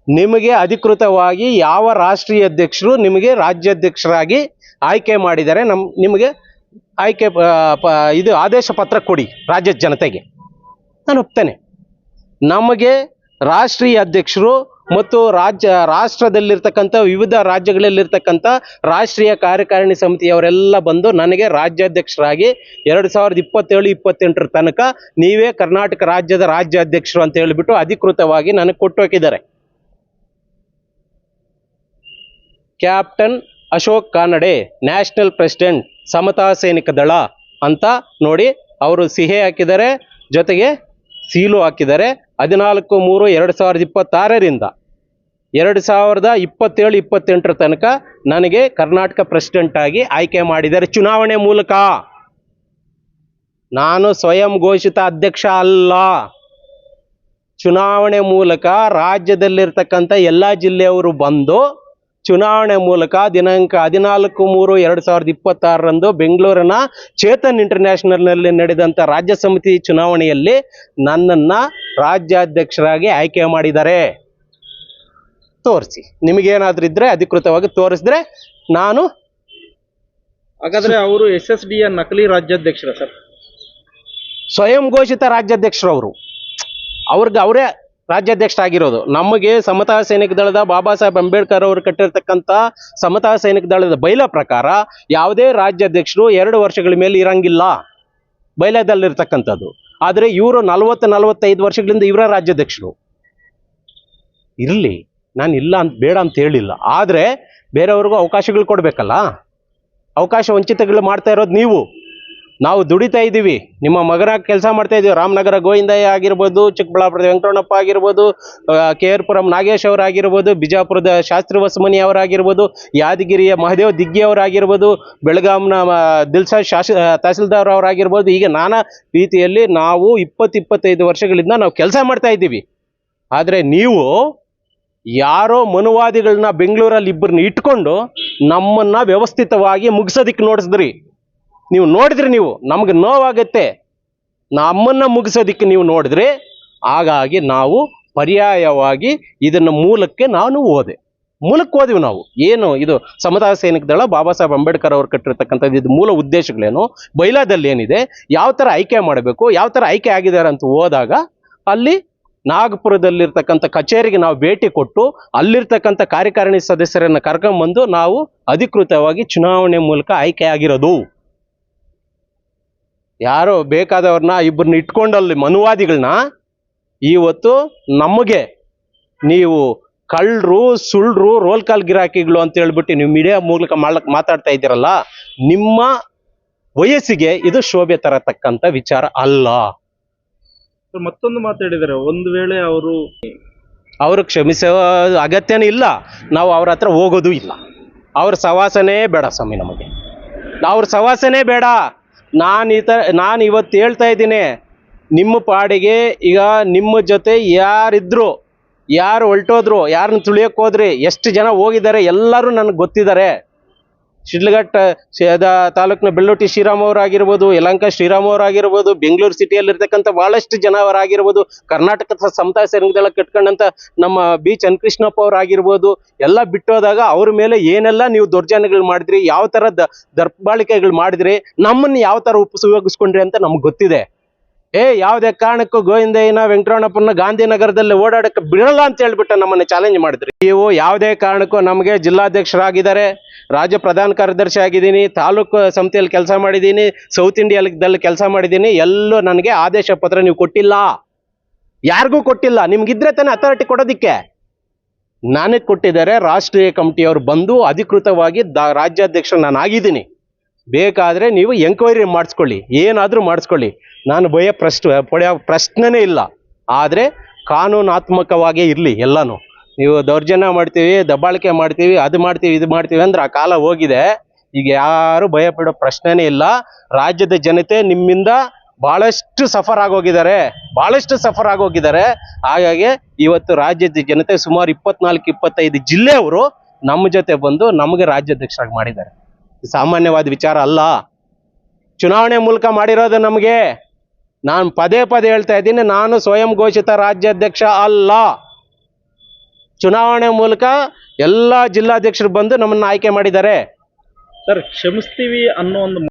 ನಿಮಗೆ ಅಧಿಕೃತವಾಗಿ ಯಾವ ರಾಷ್ಟ್ರೀಯ ಅಧ್ಯಕ್ಷರು ನಿಮಗೆ ರಾಜ್ಯಾಧ್ಯಕ್ಷರಾಗಿ ಆಯ್ಕೆ ಮಾಡಿದ್ದಾರೆ ನಿಮಗೆ ಆಯ್ಕೆ ಇದು ಆದೇಶ ಪತ್ರ ಕೊಡಿ ರಾಜ್ಯದ ಜನತೆಗೆ, ನಾನು ಒಪ್ತೇನೆ. ನಮಗೆ ರಾಷ್ಟ್ರೀಯ ಅಧ್ಯಕ್ಷರು ಮತ್ತು ರಾಷ್ಟ್ರದಲ್ಲಿರ್ತಕ್ಕಂಥ ವಿವಿಧ ರಾಜ್ಯಗಳಲ್ಲಿರ್ತಕ್ಕಂಥ ರಾಷ್ಟ್ರೀಯ ಕಾರ್ಯಕಾರಿಣಿ ಸಮಿತಿಯವರೆಲ್ಲ ಬಂದು ನನಗೆ ರಾಜ್ಯಾಧ್ಯಕ್ಷರಾಗಿ 2027-28 ತನಕ ನೀವೇ ಕರ್ನಾಟಕ ರಾಜ್ಯದ ರಾಜ್ಯಾಧ್ಯಕ್ಷರು ಅಂತ ಹೇಳಿಬಿಟ್ಟು ಅಧಿಕೃತವಾಗಿ ನನಗೆ ಕೊಟ್ಟು ಹಾಕಿದ್ದಾರೆ. Captain Ashok Kanade, national president, ಸಮತಾ ಸೈನಿಕ ದಳ ಅಂತ ನೋಡಿ ಅವರು ಸಿಹೆ ಹಾಕಿದ್ದಾರೆ, ಜೊತೆಗೆ ಸೀಲು ಹಾಕಿದ್ದಾರೆ. 14/3/2026ರಿಂದ 2027-28 ತನಕ ನನಗೆ ಕರ್ನಾಟಕ ಪ್ರೆಸಿಡೆಂಟ್ ಆಗಿ ಆಯ್ಕೆ ಮಾಡಿದ್ದಾರೆ ಚುನಾವಣೆ ಮೂಲಕ. ನಾನು ಸ್ವಯಂ ಘೋಷಿತ ಅಧ್ಯಕ್ಷ ಅಲ್ಲ. ಚುನಾವಣೆ ಮೂಲಕ ರಾಜ್ಯದಲ್ಲಿರ್ತಕ್ಕಂಥ ಎಲ್ಲ ಜಿಲ್ಲೆಯವರು ಬಂದು ಚುನಾವಣೆ ಮೂಲಕ ದಿನಾಂಕ 14/3/2026ರಂದು ಬೆಂಗಳೂರಿನ ಚೇತನ್ ಇಂಟರ್ನ್ಯಾಷನಲ್ನಲ್ಲಿ ನಡೆದಂಥ ರಾಜ್ಯ ಸಮಿತಿ ಚುನಾವಣೆಯಲ್ಲಿ ನನ್ನನ್ನು ರಾಜ್ಯಾಧ್ಯಕ್ಷರಾಗಿ ಆಯ್ಕೆ ಮಾಡಿದ್ದಾರೆ. ತೋರಿಸಿ, ನಿಮಗೇನಾದ್ರೂ ಇದ್ರೆ ಅಧಿಕೃತವಾಗಿ ತೋರಿಸಿದ್ರೆ ನಾನು. ಹಾಗಾದ್ರೆ ಅವರು SSDಯ ನಕಲಿ ರಾಜ್ಯಾಧ್ಯಕ್ಷರ ಸರ್? ಸ್ವಯಂ ಘೋಷಿತ ರಾಜ್ಯಾಧ್ಯಕ್ಷರು ಅವರೇ ರಾಜ್ಯಾಧ್ಯಕ್ಷರಾಗಿರೋದು. ನಮಗೆ ಸಮತಾ ಸೈನಿಕ ದಳದ ಬಾಬಾ ಸಾಹೇಬ್ ಅಂಬೇಡ್ಕರ್ ಅವರು ಕಟ್ಟಿರ್ತಕ್ಕಂಥ ಸಮತಾ ಸೈನಿಕ ದಳದ ಬೈಲ ಪ್ರಕಾರ ಯಾವುದೇ ರಾಜ್ಯಾಧ್ಯಕ್ಷರು 2 ವರ್ಷಗಳ ಮೇಲೆ ಇರಂಗಿಲ್ಲ, ಬೈಲದಲ್ಲಿರ್ತಕ್ಕಂಥದ್ದು. ಆದರೆ ಇವರು 40-45 ವರ್ಷಗಳಿಂದ ಇವರ ರಾಜ್ಯಾಧ್ಯಕ್ಷರು. ಇರಲಿ, ನಾನು ಇಲ್ಲ ಅಂತ ಬೇಡ ಅಂತ ಹೇಳಿಲ್ಲ, ಆದರೆ ಬೇರೆಯವ್ರಿಗೂ ಅವಕಾಶಗಳು ಕೊಡಬೇಕಲ್ಲ. ಅವಕಾಶ ವಂಚಿತಗಳು ಮಾಡ್ತಾ ಇರೋದು ನೀವು. ನಾವು ದುಡಿತಾ ಇದ್ದೀವಿ, ನಿಮ್ಮ ಮಗನ ಕೆಲಸ ಮಾಡ್ತಾ ಇದ್ದೀವಿ. ರಾಮನಗರ ಗೋವಿಂದಯ್ಯ ಆಗಿರ್ಬೋದು, ಚಿಕ್ಕಬಳ್ಳಾಪುರದ ವೆಂಕಟರಮಣಪ್ಪ ಆಗಿರ್ಬೋದು, KR ಪುರಂ ನಾಗೇಶ್ ಅವರಾಗಿರ್ಬೋದು, ಬಿಜಾಪುರದ ಶಾಸ್ತ್ರಿ ಹೊಸಮನಿ ಅವರಾಗಿರ್ಬೋದು, ಯಾದಗಿರಿಯ ಮಹದೇವ್ ದಿಗ್ಗಿ ಅವರಾಗಿರ್ಬೋದು, ಬೆಳಗಾಂನ ದಿಲ್ಸಾದ್ ತಹಸೀಲ್ದಾರ್ ಅವರಾಗಿರ್ಬೋದು. ಹೀಗೆ ನಾನಾ ರೀತಿಯಲ್ಲಿ ನಾವು 20-25 ವರ್ಷಗಳಿಂದ ನಾವು ಕೆಲಸ ಮಾಡ್ತಾ ಇದ್ದೀವಿ. ಆದರೆ ನೀವು ಯಾರೋ ಮನುವಾದಿಗಳನ್ನ ಬೆಂಗಳೂರಲ್ಲಿ ಇಬ್ಬರನ್ನ ಇಟ್ಕೊಂಡು ನಮ್ಮನ್ನ ವ್ಯವಸ್ಥಿತವಾಗಿ ಮುಗಿಸೋದಿಕ್ಕೆ ನೋಡಿಸಿದ್ರಿ. ನೀವು ನೋಡಿದ್ರಿ, ನೀವು ನಮ್ಗೆ ನೋವಾಗತ್ತೆ. ನಮ್ಮನ್ನ ಮುಗಿಸೋದಿಕ್ಕೆ ನೀವು ನೋಡಿದ್ರಿ. ಹಾಗಾಗಿ ನಾವು ಪರ್ಯಾಯವಾಗಿ ಇದನ್ನ ಮೂಲಕ್ಕೆ ಮೂಲಕ್ಕೆ ಹೋದ್ವಿ ನಾವು. ಏನು ಇದು ಸಮತಾ ಸೈನಿಕ ದಳ, ಬಾಬಾ ಸಾಹೇಬ್ ಅಂಬೇಡ್ಕರ್ ಅವರು ಕಟ್ಟಿರ್ತಕ್ಕಂಥದ್ದು, ಇದು ಮೂಲ ಉದ್ದೇಶಗಳೇನು, ಬೈಲಾದಲ್ಲಿ ಏನಿದೆ, ಯಾವ ಥರ ಆಯ್ಕೆ ಮಾಡಬೇಕು, ಯಾವ ಥರ ಆಯ್ಕೆ ಆಗಿದ್ದಾರೆ ಅಂತ ಹೋದಾಗ ಅಲ್ಲಿ ನಾಗಪುರದಲ್ಲಿರ್ತಕ್ಕಂಥ ಕಚೇರಿಗೆ ನಾವು ಭೇಟಿ ಕೊಟ್ಟು ಅಲ್ಲಿರ್ತಕ್ಕಂಥ ಕಾರ್ಯಕಾರಿಣಿ ಸದಸ್ಯರನ್ನ ಕರ್ಕೊಂಡ್ಬಂದು ನಾವು ಅಧಿಕೃತವಾಗಿ ಚುನಾವಣೆ ಮೂಲಕ ಆಯ್ಕೆ ಆಗಿರೋದು. ಯಾರೋ ಬೇಕಾದವ್ರನ್ನ ಇಬ್ಬರನ್ನ ಇಟ್ಕೊಂಡಲ್ಲಿ ಮನುವಾದಿಗಳನ್ನ ಇವತ್ತು ನಮಗೆ ನೀವು ಕಳ್ಳರು, ಸುಳ್ಳು, ರೋಲ್ ಕಾಲ್ ಗಿರಾಕಿಗಳು ಅಂತ ಹೇಳ್ಬಿಟ್ಟು ನೀವು ಮೀಡಿಯಾ ಮೂಲಕ ಮಾತಾಡ್ತಾ ಇದ್ದೀರಲ್ಲ, ನಿಮ್ಮ ವಯಸ್ಸಿಗೆ ಇದು ಶೋಭೆ ತರತಕ್ಕಂಥ ವಿಚಾರ ಅಲ್ಲ. ಮತ್ತೊಂದು ಮಾತಾಡಿದ್ದಾರೆ, ಒಂದು ವೇಳೆ ಅವರು ಕ್ಷಮಿಸೋ ಅಗತ್ಯನೇ ಇಲ್ಲ. ನಾವು ಅವ್ರ ಹತ್ರ ಹೋಗೋದು ಇಲ್ಲ. ಅವ್ರ ಸವಾಸನೇ ಬೇಡ ಸ್ವಾಮಿ, ನಮಗೆ ಅವ್ರ ಸವಾಸನೇ ಬೇಡ. ನಾನು ಇವತ್ತು ಹೇಳ್ತಾ ಇದ್ದೀನಿ, ನಿಮ್ಮ ಪಾಡಿಗೆ ಈಗ ನಿಮ್ಮ ಜೊತೆ ಯಾರಿದ್ರು, ಯಾರು ಹೊಲ್ಟೋದ್ರು, ಯಾರನ್ನ ತುಳಿಯಕ್ಕೆ ಹೋದ್ರಿ, ಎಷ್ಟು ಜನ ಹೋಗಿದ್ದಾರೆ ಎಲ್ಲರೂ ನನಗೆ ಗೊತ್ತಿದ್ದಾರೆ. ಶಿಡ್ಲಘಟ್ಟ ತಾಲೂಕಿನ ಬೆಳ್ಳೊಟ್ಟಿ ಶ್ರೀರಾಮ್ ಅವರಾಗಿರ್ಬೋದು, ಯಲಹಂಕ ಶ್ರೀರಾಮ್ ಅವರಾಗಿರ್ಬೋದು, ಬೆಂಗಳೂರು ಸಿಟಿಯಲ್ಲಿರ್ತಕ್ಕಂಥ ಭಾಳಷ್ಟು ಜನ ಅವರಾಗಿರ್ಬೋದು, ಕರ್ನಾಟಕದ ಸಮತಾ ಸೈನಿಕ ದಳ ಕಟ್ಕೊಂಡಂಥ ನಮ್ಮ B ಚನ್ನಕೃಷ್ಣಪ್ಪ ಅವರಾಗಿರ್ಬೋದು, ಎಲ್ಲ ಬಿಟ್ಟೋದಾಗ ಅವ್ರ ಮೇಲೆ ಏನೆಲ್ಲ ನೀವು ದೌರ್ಜನ್ಯಗಳು ಮಾಡಿದ್ರಿ, ಯಾವ ಥರ ದರ್ಬಾಳಿಕೆಗಳು ಮಾಡಿದ್ರಿ, ನಮ್ಮನ್ನು ಯಾವ ಥರ ಉಪಯೋಗಿಸ್ಕೊಂಡ್ರಿ ಅಂತ ನಮ್ಗೆ ಗೊತ್ತಿದೆ. ಯಾವುದೇ ಕಾರಣಕ್ಕೂ ಗೋವಿಂದಯ್ಯನ ವೆಂಕಟರಮಣಪ್ಪನ ಗಾಂಧಿನಗರದಲ್ಲಿ ಓಡಾಡಕ್ಕೆ ಬಿಡಲ್ಲ ಅಂತ ಹೇಳ್ಬಿಟ್ಟು ನಮ್ಮನ್ನು ಚಾಲೆಂಜ್ ಮಾಡಿದ್ರಿ. ನೀವು ಯಾವುದೇ ಕಾರಣಕ್ಕೂ ನಮಗೆ ಜಿಲ್ಲಾಧ್ಯಕ್ಷರಾಗಿದ್ದಾರೆ, ರಾಜ್ಯ ಪ್ರಧಾನ ಕಾರ್ಯದರ್ಶಿ ಆಗಿದ್ದೀನಿ, ತಾಲೂಕು ಸಮಿತಿಯಲ್ಲಿ ಕೆಲಸ ಮಾಡಿದ್ದೀನಿ, ಸೌತ್ ಇಂಡಿಯಾದಲ್ಲಿ ಕೆಲಸ ಮಾಡಿದ್ದೀನಿ. ಎಲ್ಲೂ ನನಗೆ ಆದೇಶ ಪತ್ರ ನೀವು ಕೊಟ್ಟಿಲ್ಲ, ಯಾರಿಗೂ ಕೊಟ್ಟಿಲ್ಲ. ನಿಮ್ಗಿದ್ರೆ ತಾನೇ ಅಥಾರಿಟಿ ಕೊಡೋದಿಕ್ಕೆ. ನನಗೆ ಕೊಟ್ಟಿದ್ದಾರೆ ರಾಷ್ಟ್ರೀಯ ಕಮಿಟಿಯವರು ಬಂದು ಅಧಿಕೃತವಾಗಿ ರಾಜ್ಯಾಧ್ಯಕ್ಷ ನಾನು ಆಗಿದ್ದೀನಿ. ಬೇಕಾದರೆ ನೀವು ಎಂಕ್ವೈರಿ ಮಾಡಿಸ್ಕೊಳ್ಳಿ, ಏನಾದರೂ ಮಾಡಿಸ್ಕೊಳ್ಳಿ. ನಾನು ಪಡೆಯೋ ಪ್ರಶ್ನೆನೇ ಇಲ್ಲ. ಆದರೆ ಕಾನೂನಾತ್ಮಕವಾಗೇ ಇರಲಿ ಎಲ್ಲನೂ. ನೀವು ದೌರ್ಜನ್ಯ ಮಾಡ್ತೀವಿ, ದಬ್ಬಾಳಿಕೆ ಮಾಡ್ತೀವಿ, ಅದು ಮಾಡ್ತೀವಿ, ಇದು ಮಾಡ್ತೀವಿ ಅಂದ್ರೆ ಆ ಕಾಲ ಹೋಗಿದೆ. ಈಗ ಯಾರು ಭಯ ಪಡೋ ಪ್ರಶ್ನೆನೇ ಇಲ್ಲ. ರಾಜ್ಯದ ಜನತೆ ನಿಮ್ಮಿಂದ ಭಾಳಷ್ಟು ಸಫರ್ ಆಗೋಗಿದ್ದಾರೆ. ಹಾಗಾಗಿ ಇವತ್ತು ರಾಜ್ಯದ ಜನತೆ ಸುಮಾರು 24-25 ಜಿಲ್ಲೆಯವರು ನಮ್ಮ ಜೊತೆ ಬಂದು ನಮಗೆ ರಾಜ್ಯಾಧ್ಯಕ್ಷರಾಗಿ ಮಾಡಿದ್ದಾರೆ. ಸಾಮಾನ್ಯವಾದ ವಿಚಾರ ಅಲ್ಲ. ಚುನಾವಣೆ ಮೂಲಕ ಮಾಡಿರೋದು ನಮಗೆ. ನಾನು ಪದೇ ಹೇಳ್ತಾ ಇದ್ದೀನಿ, ನಾನು ಸ್ವಯಂ ಘೋಷಿತ ರಾಜ್ಯಾಧ್ಯಕ್ಷ ಅಲ್ಲ. ಚುನಾವಣೆ ಮೂಲಕ ಎಲ್ಲ ಜಿಲ್ಲಾಧ್ಯಕ್ಷರು ಬಂದು ನಮ್ಮನ್ನು ಆಯ್ಕೆ ಮಾಡಿದ್ದಾರೆ. ಸರ್ ಕ್ಷಮಿಸ್ತೀವಿ ಅನ್ನೋ ಒಂದು